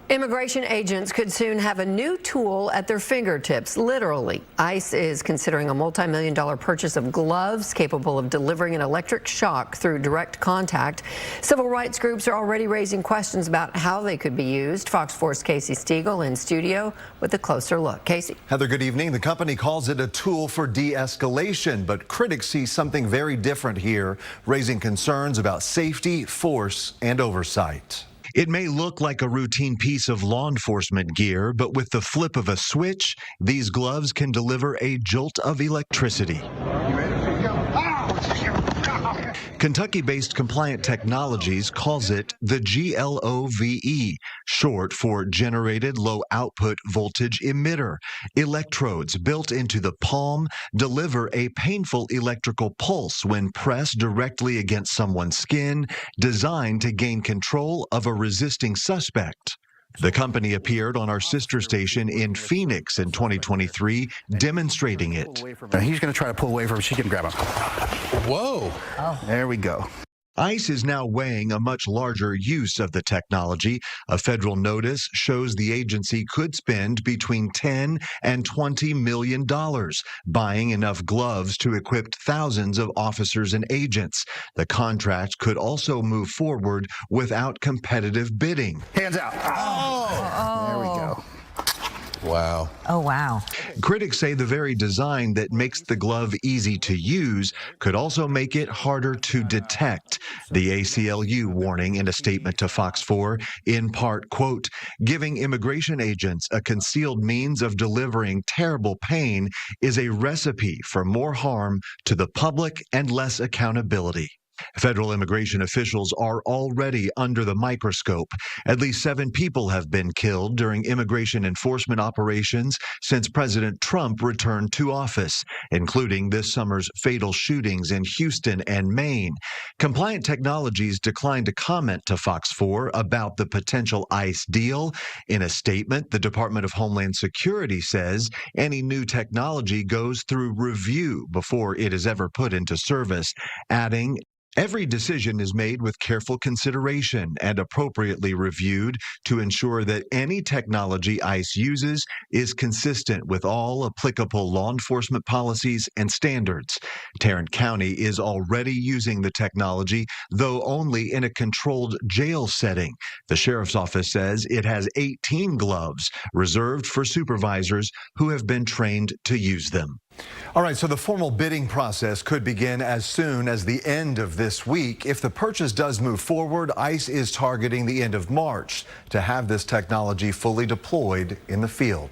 Immigration agents could soon have a new tool at their fingertips, literally. ICE is considering a multi-million-dollar purchase of gloves capable of delivering an electric shock through direct contact. Civil rights groups are already raising questions about how they could be used. Fox 4's Casey Stegall in studio with a closer look. Casey. Heather, good evening. The company calls it a tool for de-escalation, but critics see something very different here, raising concerns about safety, force, and oversight. It may look like a routine piece of law enforcement gear, but with the flip of a switch, these gloves can deliver a jolt of electricity. Kentucky-based Compliant Technologies calls it the GLOVE, short for Generated Low Output Voltage Emitter. Electrodes built into the palm deliver a painful electrical pulse when pressed directly against someone's skin, designed to gain control of a resisting suspect. The company appeared on our sister station in Phoenix in 2023, demonstrating it. He's going to try to pull away from her. She can grab him. Whoa. Oh. There we go. ICE is now weighing a much larger use of the technology. A federal notice shows the agency could spend between $10 and $20 million buying enough gloves to equip thousands of officers and agents. The contract could also move forward without competitive bidding. Hands out. Oh. There we go. Wow. Oh, wow. Critics say the very design that makes the glove easy to use could also make it harder to detect. The ACLU warning in a statement to Fox 4, in part, quote, giving immigration agents a concealed means of delivering terrible pain is a recipe for more harm to the public and less accountability. Federal immigration officials are already under the microscope. At least 7 people have been killed during immigration enforcement operations since President Trump returned to office, including this summer's fatal shootings in Houston and Maine. Compliant Technologies declined to comment to Fox 4 about the potential ICE deal. In a statement, the Department of Homeland Security says any new technology goes through review before it is ever put into service, adding, every decision is made with careful consideration and appropriately reviewed to ensure that any technology ICE uses is consistent with all applicable law enforcement policies and standards. Tarrant County is already using the technology, though only in a controlled jail setting. The sheriff's office says it has 18 gloves reserved for supervisors who have been trained to use them. All right, so the formal bidding process could begin as soon as the end of this week. If the purchase does move forward, ICE is targeting the end of March to have this technology fully deployed in the field.